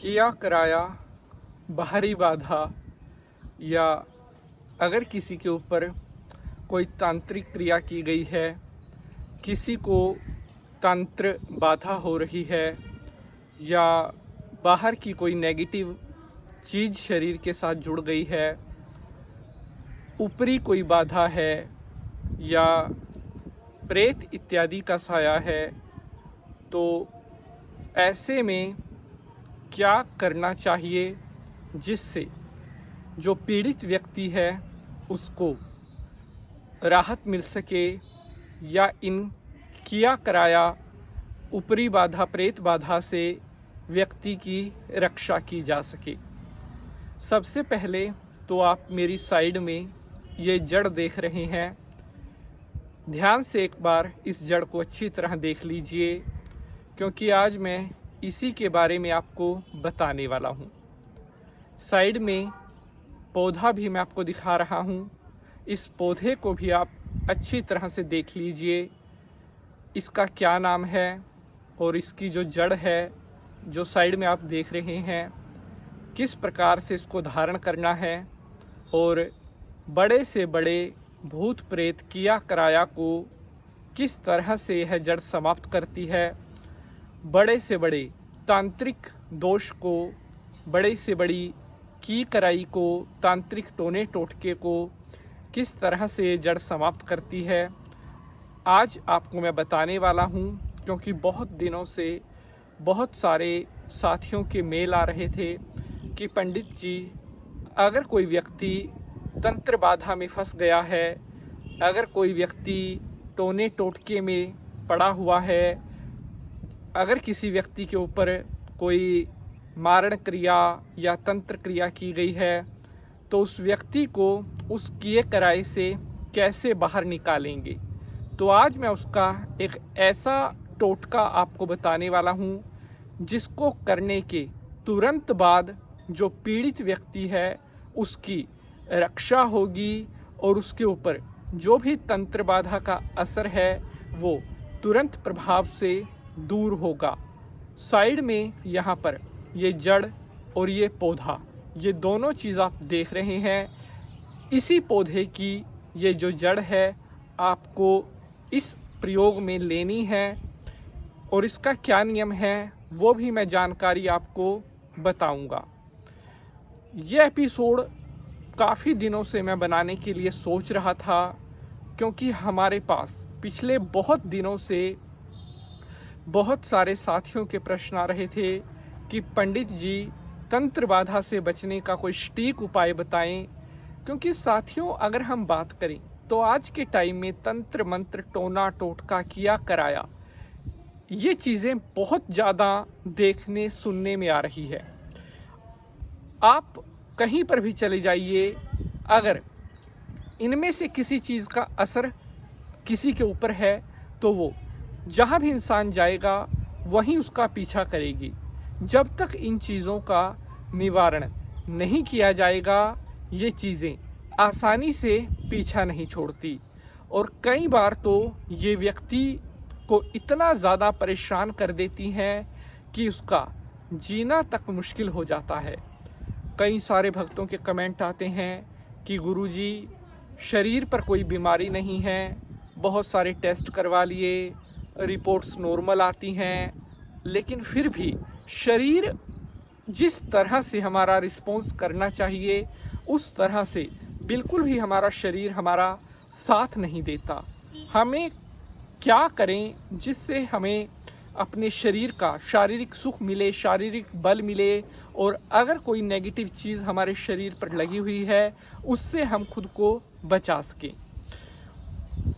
किया कराया बाहरी बाधा या अगर किसी के ऊपर कोई तांत्रिक क्रिया की गई है, किसी को तंत्र बाधा हो रही है या बाहर की कोई नेगेटिव चीज़ शरीर के साथ जुड़ गई है, ऊपरी कोई बाधा है या प्रेत इत्यादि का साया है, तो ऐसे में क्या करना चाहिए जिससे जो पीड़ित व्यक्ति है उसको राहत मिल सके या इन किया कराया ऊपरी बाधा प्रेत बाधा से व्यक्ति की रक्षा की जा सके। सबसे पहले तो आप मेरी साइड में ये जड़ देख रहे हैं, ध्यान से एक बार इस जड़ को अच्छी तरह देख लीजिए, क्योंकि आज मैं इसी के बारे में आपको बताने वाला हूँ। साइड में पौधा भी मैं आपको दिखा रहा हूँ, इस पौधे को भी आप अच्छी तरह से देख लीजिए, इसका क्या नाम है और इसकी जो जड़ है जो साइड में आप देख रहे हैं, किस प्रकार से इसको धारण करना है और बड़े से बड़े भूत प्रेत किया कराया को किस तरह से यह जड़ समाप्त करती है, बड़े से बड़े तांत्रिक दोष को, बड़े से बड़ी की कराई को, तांत्रिक टोने टोटके को किस तरह से जड़ समाप्त करती है, आज आपको मैं बताने वाला हूँ। क्योंकि बहुत दिनों से बहुत सारे साथियों के मेल आ रहे थे कि पंडित जी, अगर कोई व्यक्ति तंत्र बाधा में फंस गया है, अगर कोई व्यक्ति टोने टोटके में पड़ा हुआ है, अगर किसी व्यक्ति के ऊपर कोई मारण क्रिया या तंत्र क्रिया की गई है, तो उस व्यक्ति को उस किए कराए से कैसे बाहर निकालेंगे। तो आज मैं उसका एक ऐसा टोटका आपको बताने वाला हूँ जिसको करने के तुरंत बाद जो पीड़ित व्यक्ति है उसकी रक्षा होगी और उसके ऊपर जो भी तंत्र बाधा का असर है वो तुरंत प्रभाव से दूर होगा। साइड में यहाँ पर ये जड़ और ये पौधा, ये दोनों चीज़ आप देख रहे हैं। इसी पौधे की ये जो जड़ है आपको इस प्रयोग में लेनी है और इसका क्या नियम है वो भी मैं जानकारी आपको बताऊंगा। ये एपिसोड काफ़ी दिनों से मैं बनाने के लिए सोच रहा था, क्योंकि हमारे पास पिछले बहुत दिनों से बहुत सारे साथियों के प्रश्न आ रहे थे कि पंडित जी, तंत्र बाधा से बचने का कोई सटीक उपाय बताएं। क्योंकि साथियों, अगर हम बात करें तो आज के टाइम में तंत्र मंत्र टोना टोटका किया कराया ये चीज़ें बहुत ज़्यादा देखने सुनने में आ रही है। आप कहीं पर भी चले जाइए, अगर इनमें से किसी चीज़ का असर किसी के ऊपर है तो वो जहाँ भी इंसान जाएगा वहीं उसका पीछा करेगी। जब तक इन चीज़ों का निवारण नहीं किया जाएगा ये चीज़ें आसानी से पीछा नहीं छोड़ती और कई बार तो ये व्यक्ति को इतना ज़्यादा परेशान कर देती हैं कि उसका जीना तक मुश्किल हो जाता है। कई सारे भक्तों के कमेंट आते हैं कि गुरुजी, शरीर पर कोई बीमारी नहीं है, बहुत सारे टेस्ट करवा लिए, रिपोर्ट्स नॉर्मल आती हैं, लेकिन फिर भी शरीर जिस तरह से हमारा रिस्पॉन्स करना चाहिए उस तरह से बिल्कुल भी हमारा शरीर हमारा साथ नहीं देता। हमें क्या करें जिससे हमें अपने शरीर का शारीरिक सुख मिले, शारीरिक बल मिले, और अगर कोई नेगेटिव चीज़ हमारे शरीर पर लगी हुई है उससे हम खुद को बचा सकें।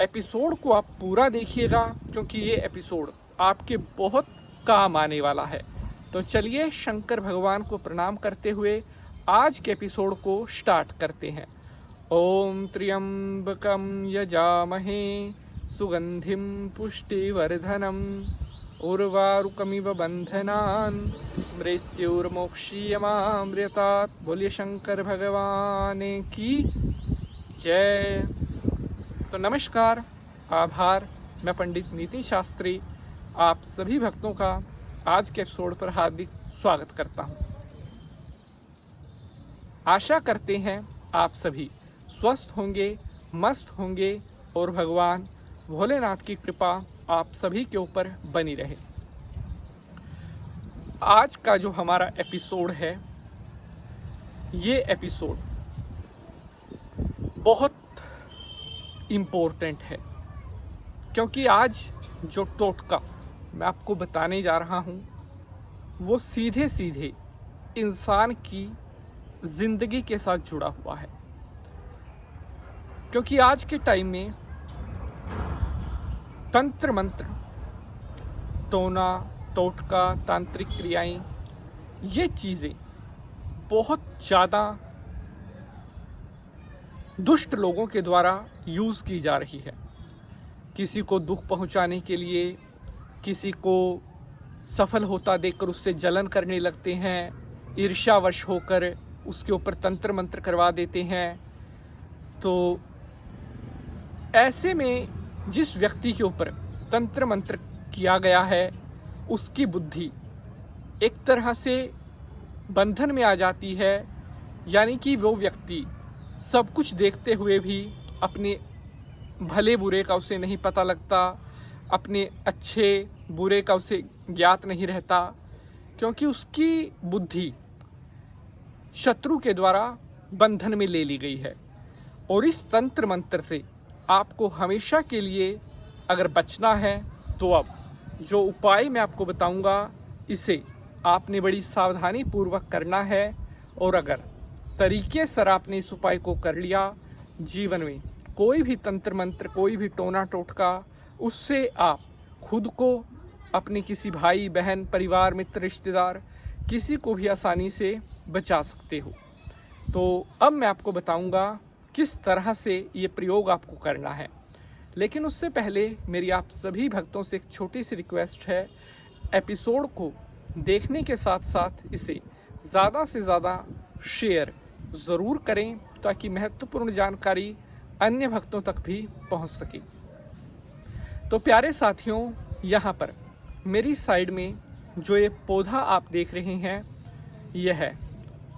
एपिसोड को आप पूरा देखिएगा, क्योंकि ये एपिसोड आपके बहुत काम आने वाला है। तो चलिए शंकर भगवान को प्रणाम करते हुए आज के एपिसोड को स्टार्ट करते हैं। ओम त्र्यंबकम यजामहे सुगंधिम पुष्टिवर्धनम उर्वारुकमिव बंधनान् मृत्युर्मोक्षीयमामृतात्। बोलिए शंकर भगवान की जय। तो नमस्कार, आभार। मैं पंडित नीति शास्त्री आप सभी भक्तों का आज के एपिसोड पर हार्दिक स्वागत करता हूं। आशा करते हैं आप सभी स्वस्थ होंगे, मस्त होंगे और भगवान भोलेनाथ की कृपा आप सभी के ऊपर बनी रहे। आज का जो हमारा एपिसोड है, ये एपिसोड बहुत इम्पोर्टेंट है, क्योंकि आज जो टोटका मैं आपको बताने जा रहा हूँ वो सीधे सीधे इंसान की ज़िंदगी के साथ जुड़ा हुआ है। क्योंकि आज के टाइम में तंत्र मंत्र, टोना टोटका, तांत्रिक क्रियाएं, ये चीज़ें बहुत ज़्यादा दुष्ट लोगों के द्वारा यूज़ की जा रही है। किसी को दुख पहुंचाने के लिए, किसी को सफल होता देखकर उससे जलन करने लगते हैं, ईर्ष्यावश होकर उसके ऊपर तंत्र मंत्र करवा देते हैं। तो ऐसे में जिस व्यक्ति के ऊपर तंत्र मंत्र किया गया है, उसकी बुद्धि एक तरह से बंधन में आ जाती है। यानी कि वो व्यक्ति सब कुछ देखते हुए भी अपने भले बुरे का उसे नहीं पता लगता, अपने अच्छे बुरे का उसे ज्ञात नहीं रहता, क्योंकि उसकी बुद्धि शत्रु के द्वारा बंधन में ले ली गई है। और इस तंत्र मंत्र से आपको हमेशा के लिए अगर बचना है तो अब जो उपाय मैं आपको बताऊंगा, इसे आपने बड़ी सावधानी पूर्वक करना है। और अगर तरीके से आपने इस उपाय को कर लिया, जीवन में कोई भी तंत्र मंत्र, कोई भी टोना टोटका, उससे आप खुद को, अपने किसी भाई बहन, परिवार, मित्र, रिश्तेदार, किसी को भी आसानी से बचा सकते हो। तो अब मैं आपको बताऊंगा किस तरह से ये प्रयोग आपको करना है। लेकिन उससे पहले मेरी आप सभी भक्तों से एक छोटी सी रिक्वेस्ट है, एपिसोड को देखने के साथ साथ इसे ज़्यादा से ज़्यादा शेयर ज़रूर करें, ताकि महत्वपूर्ण जानकारी अन्य भक्तों तक भी पहुंच सके। तो प्यारे साथियों, यहाँ पर मेरी साइड में जो ये पौधा आप देख रहे हैं, यह है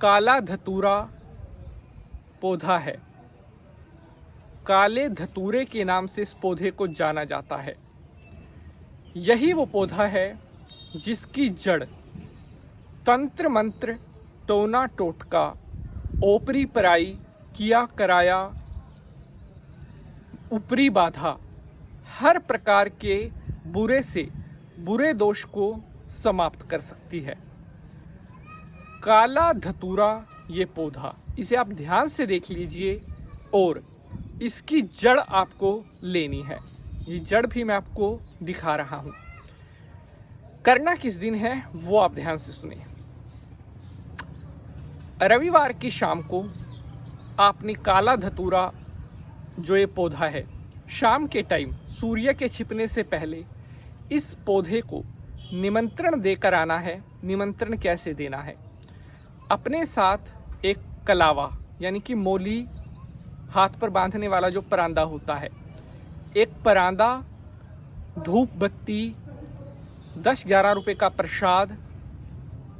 काला धतूरा पौधा है। काले धतूरे के नाम से इस पौधे को जाना जाता है। यही वो पौधा है जिसकी जड़ तंत्र मंत्र, टोना टोटका, ओपरी पराई, किया कराया, ऊपरी बाधा, हर प्रकार के बुरे से बुरे दोष को समाप्त कर सकती है। काला धतूरा ये पौधा, इसे आप ध्यान से देख लीजिए और इसकी जड़ आपको लेनी है। ये जड़ भी मैं आपको दिखा रहा हूं। करना किस दिन है वो आप ध्यान से सुने। रविवार की शाम को आपने काला धतूरा जो ये पौधा है, शाम के टाइम सूर्य के छिपने से पहले इस पौधे को निमंत्रण देकर आना है। निमंत्रण कैसे देना है? अपने साथ एक कलावा यानी कि मोली, हाथ पर बांधने वाला जो परांदा होता है, एक परांदा, धूप बत्ती, 10-11 रुपए का प्रसाद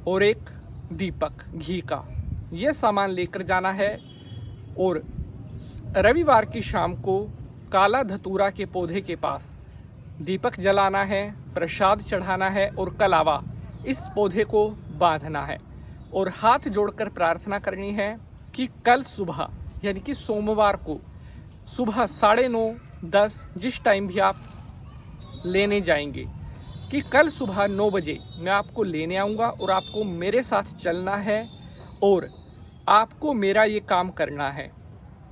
और एक दीपक घी का, ये सामान लेकर जाना है। और रविवार की शाम को काला धतूरा के पौधे के पास दीपक जलाना है, प्रसाद चढ़ाना है और कलावा इस पौधे को बांधना है। और हाथ जोड़कर प्रार्थना करनी है कि कल सुबह यानी कि सोमवार को सुबह 9:30-10 जिस टाइम भी आप लेने जाएंगे, कि कल सुबह 9 बजे मैं आपको लेने आऊँगा और आपको मेरे साथ चलना है और आपको मेरा ये काम करना है।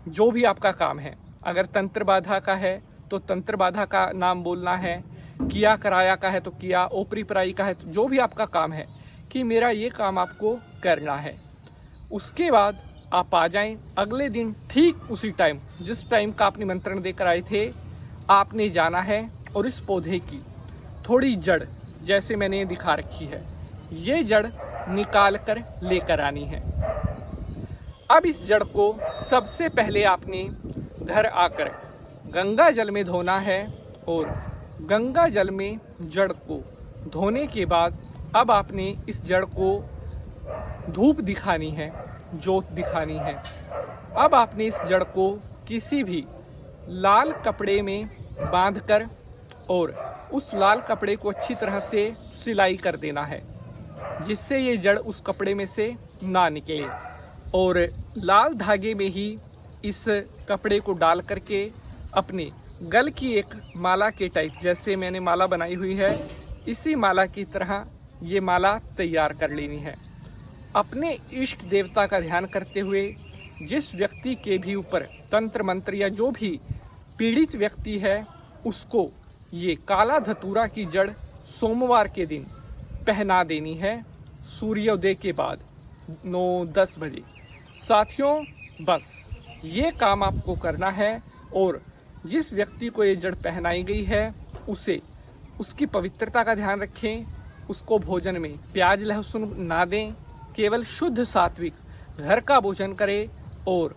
जो भी आपका काम है, अगर तंत्र बाधा का है तो तंत्र बाधा का नाम बोलना है, किया कराया का है तो किया, ओपरी पराई का है तो जो भी आपका काम है, कि मेरा ये काम आपको करना है। उसके बाद आप आ जाएं अगले दिन ठीक उसी टाइम, जिस टाइम का आप निमंत्रण देकर आए थे, आपने जाना है और इस पौधे की थोड़ी जड़ जैसे मैंने दिखा रखी है, ये जड़ निकाल कर लेकर आनी है। अब इस जड़ को सबसे पहले आपने घर आकर गंगा जल में धोना है और गंगा जल में जड़ को धोने के बाद अब आपने इस जड़ को धूप दिखानी है, जोत दिखानी है। अब आपने इस जड़ को किसी भी लाल कपड़े में बांधकर और उस लाल कपड़े को अच्छी तरह से सिलाई कर देना है, जिससे ये जड़ उस कपड़े में से ना निकले। और लाल धागे में ही इस कपड़े को डाल करके अपने गल की एक माला के टाइप, जैसे मैंने माला बनाई हुई है, इसी माला की तरह ये माला तैयार कर लेनी है। अपने इष्ट देवता का ध्यान करते हुए जिस व्यक्ति के भी ऊपर तंत्र मंत्र या जो भी पीड़ित व्यक्ति है, उसको ये काला धतूरा की जड़ सोमवार के दिन पहना देनी है, सूर्योदय के बाद 9-10 बजे। साथियों, बस ये काम आपको करना है। और जिस व्यक्ति को ये जड़ पहनाई गई है उसे उसकी पवित्रता का ध्यान रखें। उसको भोजन में प्याज लहसुन ना दें, केवल शुद्ध सात्विक घर का भोजन करें। और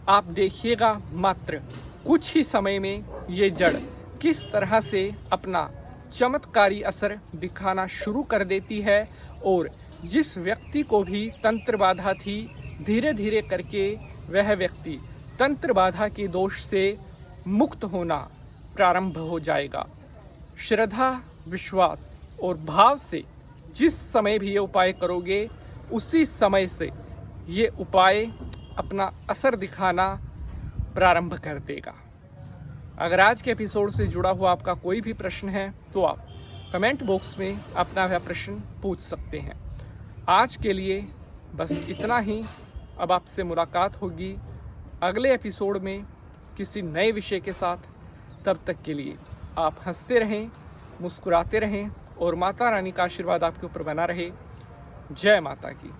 आप देखिएगा मात्र कुछ ही समय में ये जड़ किस तरह से अपना चमत्कारी असर दिखाना शुरू कर देती है। और जिस व्यक्ति को भी तंत्र बाधा थी, धीरे धीरे करके वह व्यक्ति तंत्र बाधा के दोष से मुक्त होना प्रारंभ हो जाएगा। श्रद्धा, विश्वास और भाव से जिस समय भी ये उपाय करोगे, उसी समय से ये उपाय अपना असर दिखाना प्रारंभ कर देगा। अगर आज के एपिसोड से जुड़ा हुआ आपका कोई भी प्रश्न है तो आप कमेंट बॉक्स में अपना वह प्रश्न पूछ सकते हैं। आज के लिए बस इतना ही। अब आपसे मुलाकात होगी अगले एपिसोड में किसी नए विषय के साथ। तब तक के लिए आप हंसते रहें, मुस्कुराते रहें और माता रानी का आशीर्वाद आपके ऊपर बना रहे। जय माता की।